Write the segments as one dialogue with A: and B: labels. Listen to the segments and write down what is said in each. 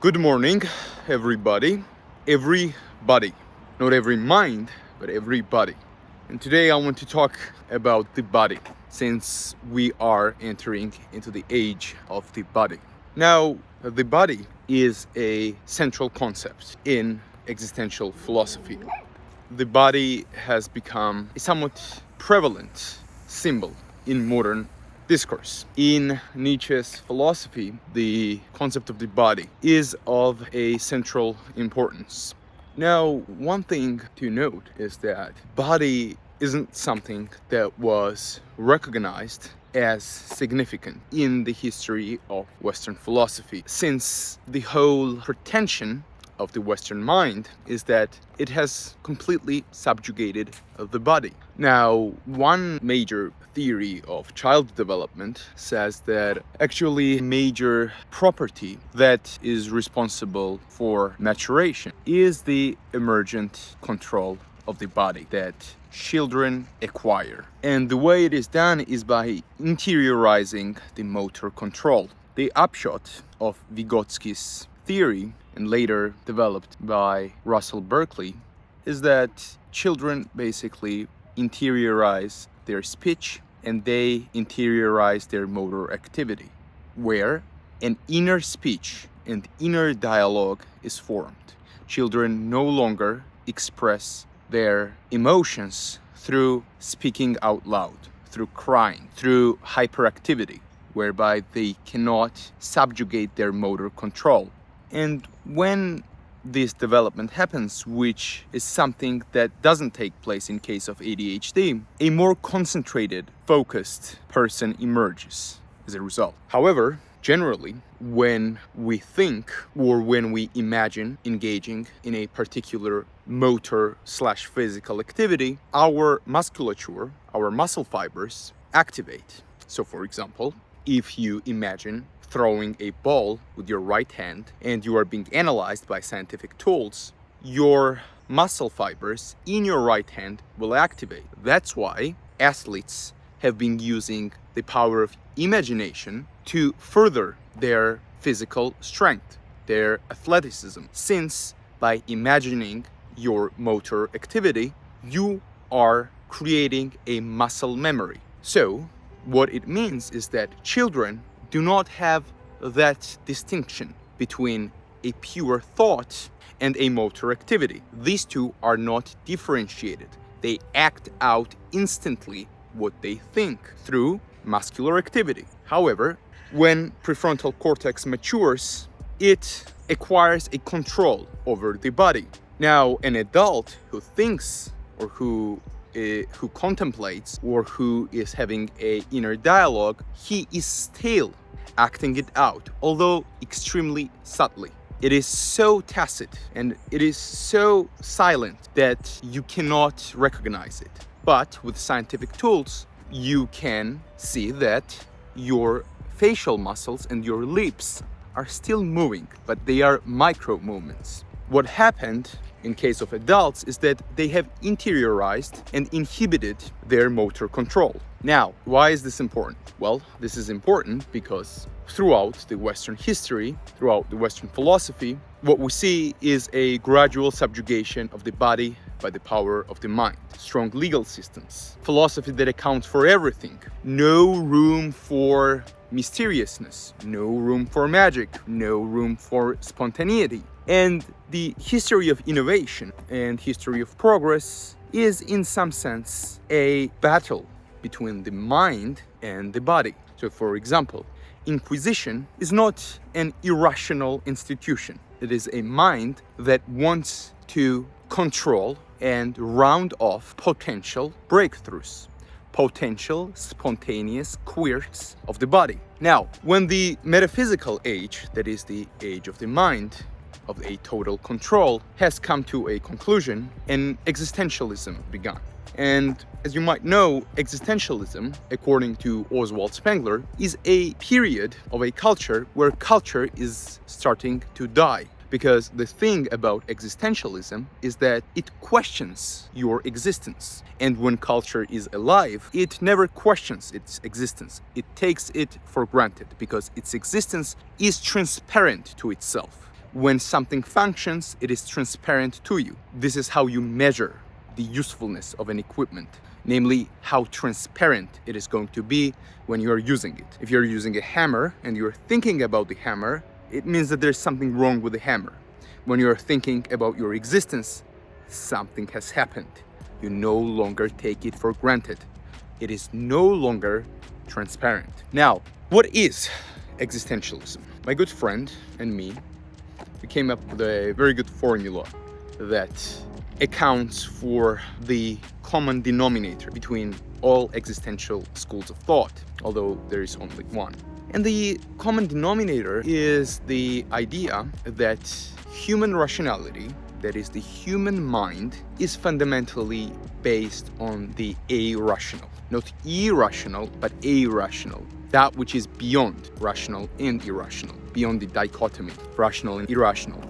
A: Good morning, everybody. Everybody. Not every mind, but everybody. And today I want to talk about the body, since we are entering into the age of the body. Now, the body is a central concept in existential philosophy. The body has become a somewhat prevalent symbol in modern discourse. In Nietzsche's philosophy, the concept of the body is of a central importance. Now, one thing to note is that body isn't something that was recognized as significant in the history of Western philosophy, since the whole pretension of the Western mind is that it has completely subjugated the body. Now, one major theory of child development says that actually a major property that is responsible for maturation is the emergent control of the body that children acquire. And the way it is done is by interiorizing the motor control. The upshot of Vygotsky's theory, and later developed by Russell Berkeley, is that children basically interiorize their speech and they interiorize their motor activity, where an inner speech and inner dialogue is formed. Children no longer express their emotions through speaking out loud, through crying, through hyperactivity, whereby they cannot subjugate their motor control. And when this development happens, which is something that doesn't take place in case of ADHD, a more concentrated, focused person emerges as a result. However, generally, when we think or when we imagine engaging in a particular motor/physical activity, our musculature, our muscle fibers activate. So for example, if you imagine throwing a ball with your right hand and you are being analyzed by scientific tools, your muscle fibers in your right hand will activate. That's why athletes have been using the power of imagination to further their physical strength, their athleticism, since by imagining your motor activity, you are creating a muscle memory. So what it means is that children do not have that distinction between a pure thought and a motor activity. These two are not differentiated. They act out instantly what they think through muscular activity. However, when prefrontal cortex matures, it acquires a control over the body. Now, an adult who thinks or who contemplates or who is having an inner dialogue, he is still acting it out, although extremely subtly. It is so tacit and it is so silent that you cannot recognize it. But with scientific tools, you can see that your facial muscles and your lips are still moving, but they are micro movements. What happened in case of adults is that they have interiorized and inhibited their motor control. Now, why is this important? Well, this is important because throughout the Western history, throughout the Western philosophy, what we see is a gradual subjugation of the body by the power of the mind. Strong legal systems, philosophy that accounts for everything, no room for mysteriousness, no room for magic, no room for spontaneity. And the history of innovation and history of progress is in some sense a battle between the mind and the body. So for example, Inquisition is not an irrational institution. It is a mind that wants to control and round off potential breakthroughs, potential spontaneous quirks of the body. Now, when the metaphysical age, that is the age of the mind, of a total control, has come to a conclusion, and existentialism began. And as you might know, existentialism, according to Oswald Spengler, is a period of a culture where culture is starting to die. Because the thing about existentialism is that it questions your existence. And when culture is alive, it never questions its existence. It takes it for granted because its existence is transparent to itself. when something functions, it is transparent to you. This is how you measure the usefulness of an equipment, namely how transparent it is going to be when you are using it. If you're using a hammer and you're thinking about the hammer, it means that there's something wrong with the hammer. When you're thinking about your existence, something has happened. You no longer take it for granted. It is no longer transparent. Now, what is existentialism? My good friend and me, we came up with a very good formula that accounts for the common denominator between all existential schools of thought, although there is only one. And the common denominator is the idea that human rationality, that is the human mind, is fundamentally based on the irrational. Not irrational, but irrational. That which is beyond rational and irrational, beyond the dichotomy, rational and irrational.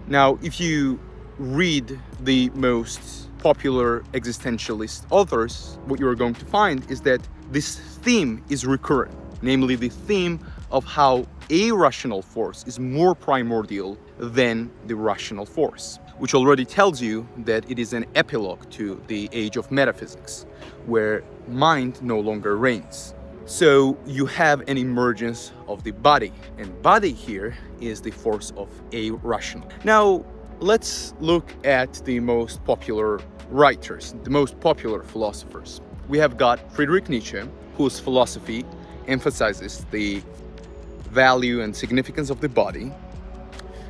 A: Now, if you read the most popular existentialist authors, what you're going to find is that this theme is recurrent, namely the theme of how a rational force is more primordial than the rational force, which already tells you that it is an epilogue to the age of metaphysics, where mind no longer reigns. So you have an emergence of the body, and body here is the force of a rational. Now, let's look at the most popular writers, the most popular philosophers. We have got Friedrich Nietzsche, whose philosophy emphasizes the value and significance of the body,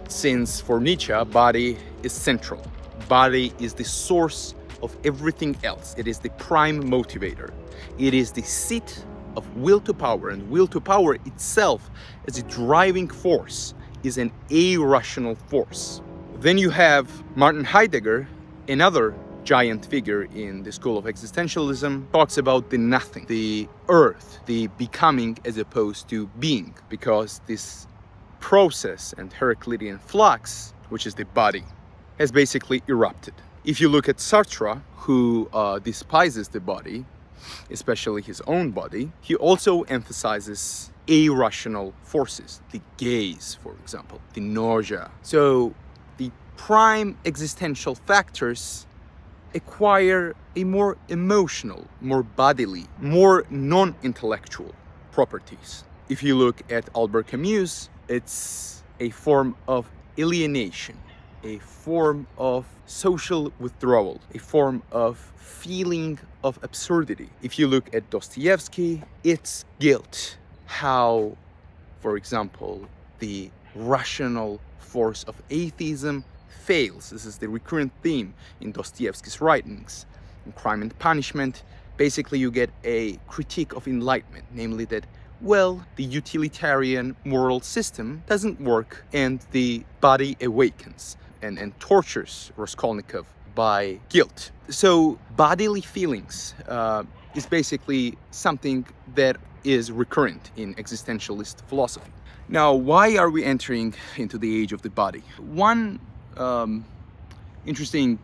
A: since for Nietzsche, body is central. Body is the source of everything else. It is the prime motivator. It is the seat of will to power, and will to power itself as a driving force is an irrational force. Then you have Martin Heidegger, another giant figure in the school of existentialism, talks about the nothing, the earth, the becoming as opposed to being, because this process and Heraclitean flux, which is the body, has basically erupted. If you look at Sartre, who despises the body, especially his own body, he also emphasizes irrational forces, the gaze, for example, the nausea. So the prime existential factors acquire a more emotional, more bodily, more non-intellectual properties. If you look at Albert Camus, it's a form of alienation, a form of social withdrawal, a form of feeling of absurdity. If you look at Dostoevsky, it's guilt. How, for example, the rational force of atheism fails. This is the recurrent theme in Dostoevsky's writings. In Crime and Punishment, basically you get a critique of enlightenment, namely that, well, the utilitarian moral system doesn't work and the body awakens and tortures Raskolnikov by guilt. So bodily feelings is basically something that is recurrent in existentialist philosophy. Now, why are we entering into the age of the body? One interesting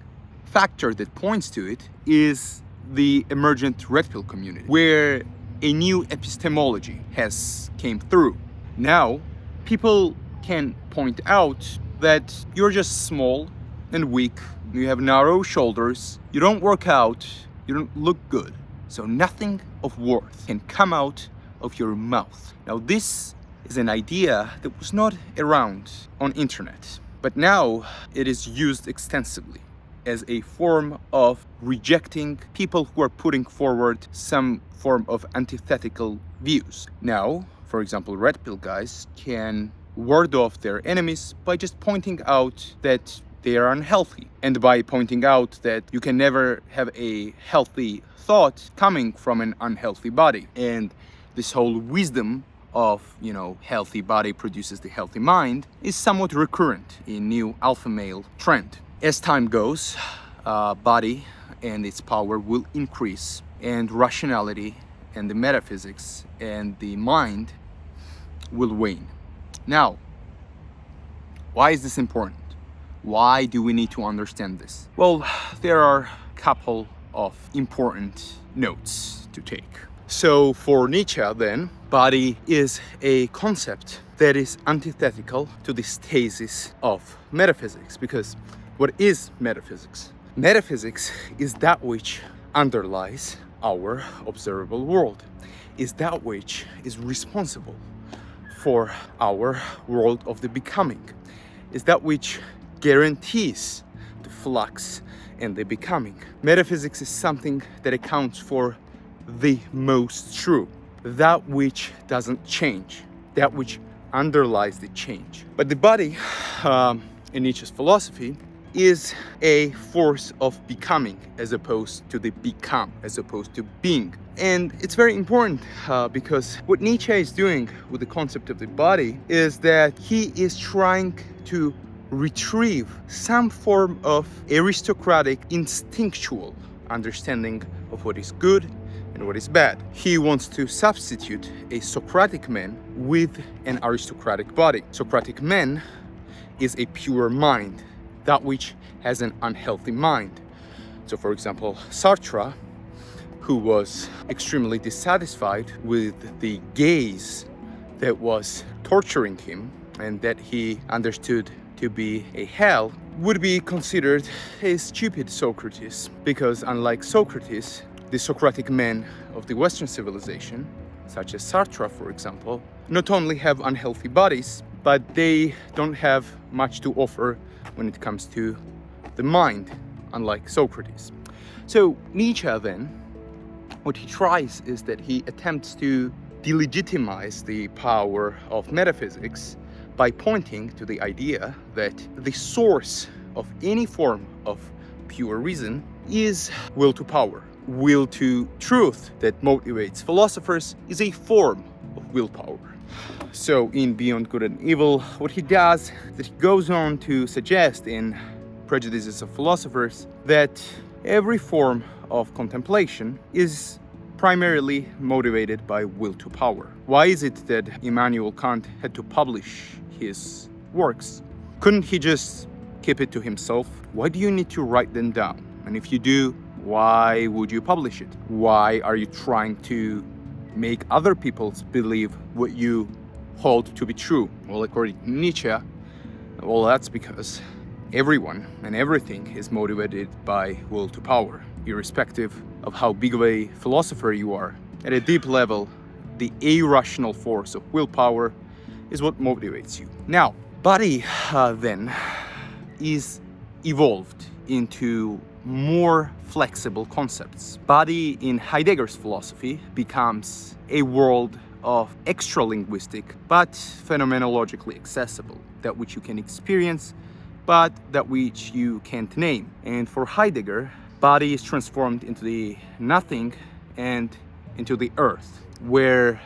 A: factor that points to it is the emergent Redpill community, where a new epistemology has came through. Now, people can point out that you're just small and weak, you have narrow shoulders, you don't work out, you don't look good, so nothing of worth can come out of your mouth. Now, this is an idea that was not around on internet, but now it is used extensively as a form of rejecting people who are putting forward some form of antithetical views. Now, for example, Redpill guys can ward off their enemies by just pointing out that they are unhealthy, and by pointing out that you can never have a healthy thought coming from an unhealthy body. And this whole wisdom of, healthy body produces the healthy mind is somewhat recurrent in new alpha male trend. As time goes, body and its power will increase, and rationality and the metaphysics and the mind will wane. Now, why is this important? Why do we need to understand this? Well, there are a couple of important notes to take. So for Nietzsche then, body is a concept that is antithetical to the stasis of metaphysics. Because what is metaphysics? Metaphysics is that which underlies our observable world, is that which is responsible for our world of the becoming, is that which guarantees the flux and the becoming. Metaphysics is something that accounts for the most true, that which doesn't change, that which underlies the change. But the body, in Nietzsche's philosophy, is a force of becoming as opposed to the become, as opposed to being. And it's very important because what Nietzsche is doing with the concept of the body is that he is trying to retrieve some form of aristocratic, instinctual understanding of what is good and what is bad. He wants to substitute a Socratic man with an aristocratic body. Socratic man is a pure mind, that which has an unhealthy mind. So for example, Sartre, who was extremely dissatisfied with the gaze that was torturing him and that he understood to be a hell, would be considered a stupid Socrates, because unlike Socrates, the Socratic men of the Western civilization, such as Sartre for example, not only have unhealthy bodies, but they don't have much to offer when it comes to the mind, unlike Socrates. So Nietzsche then, what he tries is that he attempts to delegitimize the power of metaphysics by pointing to the idea that the source of any form of pure reason is will to power. Will to truth that motivates philosophers is a form of willpower. So in Beyond Good and Evil, what he does is that he goes on to suggest in Prejudices of Philosophers that every form of contemplation is primarily motivated by will to power. Why is it that Immanuel Kant had to publish his works? Couldn't he just keep it to himself? Why do you need to write them down? And if you do, why would you publish it? Why are you trying to make other people believe what you hold to be true? Well, according to Nietzsche, well, that's because everyone and everything is motivated by will to power, irrespective of how big of a philosopher you are. At a deep level, the irrational force of willpower is what motivates you. Now, body then is evolved into more flexible concepts. Body in Heidegger's philosophy becomes a world of extra-linguistic but phenomenologically accessible, that which you can experience but that which you can't name. And for Heidegger, body is transformed into the nothing and into the earth, where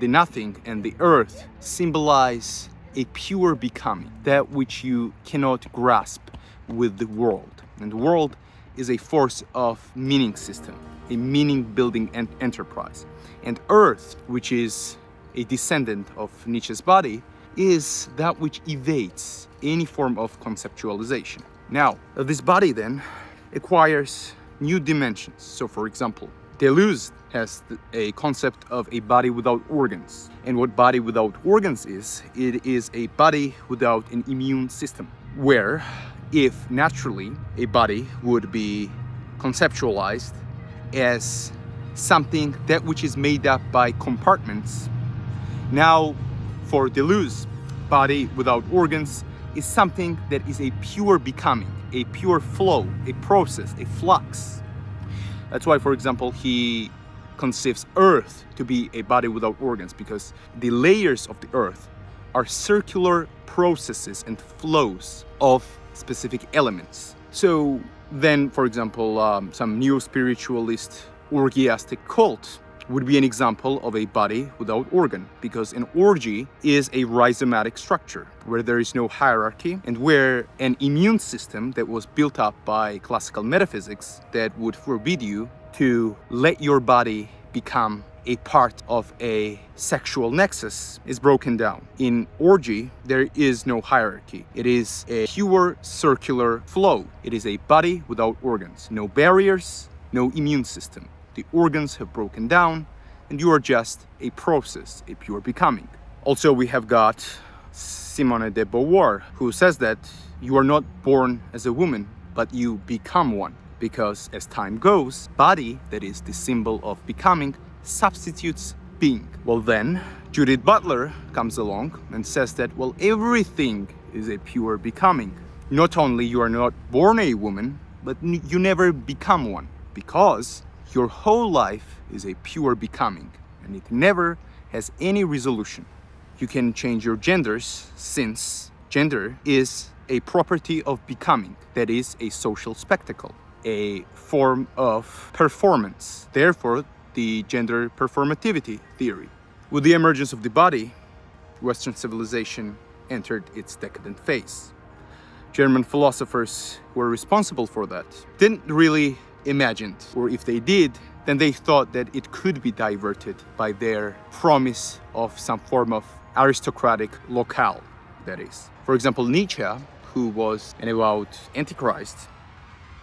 A: the nothing and the earth symbolize a pure becoming, that which you cannot grasp with the world. And the world is a force of meaning system, a meaning building enterprise. And earth, which is a descendant of Nietzsche's body, is that which evades any form of conceptualization. Now, this body then acquires new dimensions. So for example, Deleuze has a concept of a body without organs. And what body without organs is, it is a body without an immune system, where if naturally a body would be conceptualized as something that which is made up by compartments, now for Deleuze, body without organs is something that is a pure becoming, a pure flow, a process, a flux. That's why, for example, he conceives Earth to be a body without organs, because the layers of the Earth are circular processes and flows of specific elements. So then, for example, some neo-spiritualist orgiastic cult would be an example of a body without organ, because an orgy is a rhizomatic structure where there is no hierarchy and where an immune system that was built up by classical metaphysics that would forbid you to let your body become a part of a sexual nexus is broken down. In orgy, there is no hierarchy. It is a pure circular flow. It is a body without organs, no barriers, no immune system. The organs have broken down, and you are just a process, a pure becoming Also, we have got Simone de Beauvoir, who says that you are not born as a woman, but you become one. Because as time goes, body, that is the symbol of becoming, substitutes being. Well then, Judith Butler comes along and says that, well, everything is a pure becoming. Not only you are not born a woman, but you never become one. Because your whole life is a pure becoming, and it never has any resolution. You can change your genders, since gender is a property of becoming, that is a social spectacle, a form of performance. Therefore, the gender performativity theory. With the emergence of the body, Western civilization entered its decadent phase. German philosophers who were responsible for that didn't really imagine, or if they did, then they thought that it could be diverted by their promise of some form of aristocratic locale, that is. For example, Nietzsche, who was an avowed antichrist,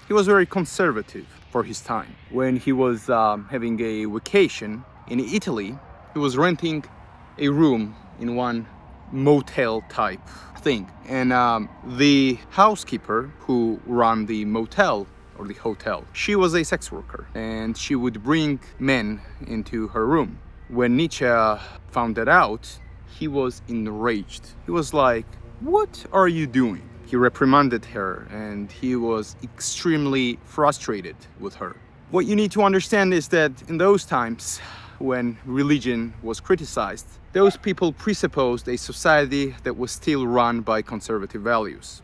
A: he was very conservative for his time. When he was having a vacation in Italy, he was renting a room in one motel type thing. And the housekeeper who ran the motel or the hotel, she was a sex worker, and she would bring men into her room. When Nietzsche found that out, he was enraged. He was like, "What are you doing?" He reprimanded her, and he was extremely frustrated with her. What you need to understand is that in those times, when religion was criticized, those people presupposed a society that was still run by conservative values.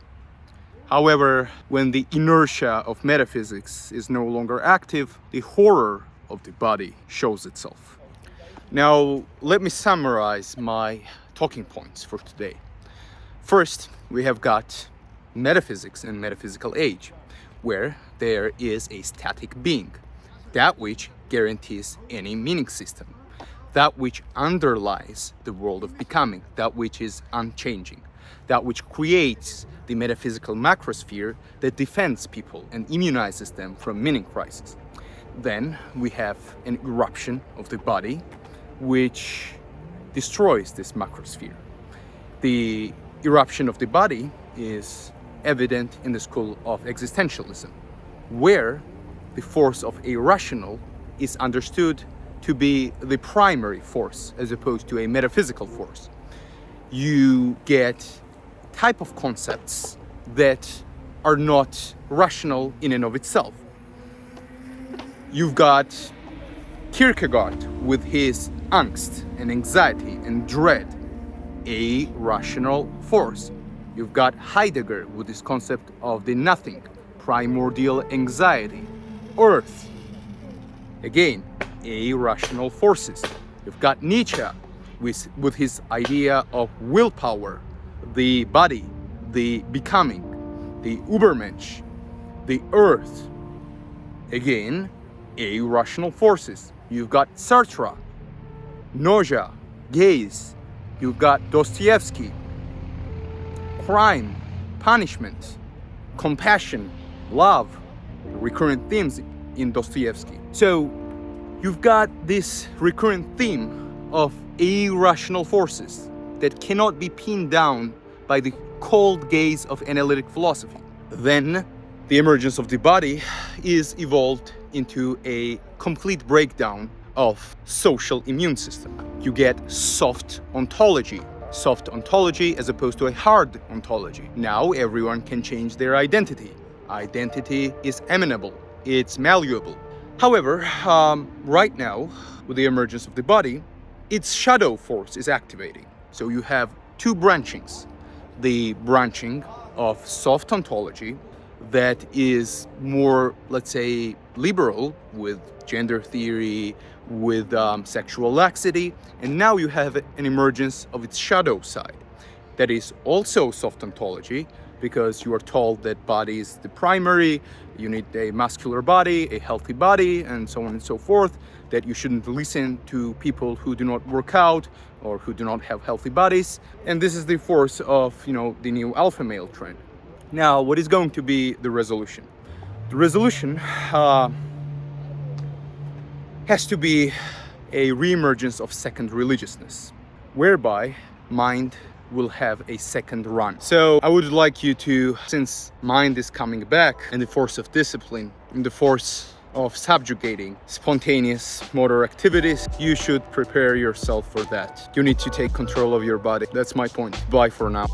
A: However, when the inertia of metaphysics is no longer active, the horror of the body shows itself. Now, let me summarize my talking points for today. First, we have got metaphysics and metaphysical age, where there is a static being, that which guarantees any meaning system, that which underlies the world of becoming, that which is unchanging, that which creates the metaphysical macrosphere that defends people and immunizes them from meaning crisis. Then we have an eruption of the body, which destroys this macrosphere. The eruption of the body is evident in the school of existentialism, where the force of Arational is understood to be the primary force as opposed to a metaphysical force. You get type of concepts that are not rational in and of itself. You've got Kierkegaard with his angst and anxiety and dread, a rational force. You've got Heidegger with this concept of the nothing, primordial anxiety, earth. Again, irrational forces. You've got Nietzsche with his idea of willpower, the body, the becoming, the Übermensch, the earth. Again, irrational forces. You've got Sartre, nausea, gaze. You've got Dostoevsky, crime, punishment, compassion, love, recurrent themes in Dostoevsky. So you've got this recurrent theme of irrational forces that cannot be pinned down by the cold gaze of analytic philosophy. Then the emergence of the body is evolved into a complete breakdown of social immune system. You get soft ontology as opposed to a hard ontology. Now everyone can change their identity. Identity is amenable, it's malleable. However, right now, with the emergence of the body, its shadow force is activating. So you have two branchings. The branching of soft ontology that is more, let's say, liberal with gender theory, with sexual laxity, and now you have an emergence of its shadow side that is also soft ontology, because you are told that body is the primary, you need a muscular body, a healthy body, and so on and so forth, that you shouldn't listen to people who do not work out or who do not have healthy bodies. And this is the force of, the new alpha male trend. Now, what is going to be the resolution? The resolution has to be a re-emergence of second religiousness, whereby mind will have a second run. So I would like you to, since mind is coming back, and the force of discipline, and the force of subjugating spontaneous motor activities, you should prepare yourself for that. You need to take control of your body. That's my point. Bye for now.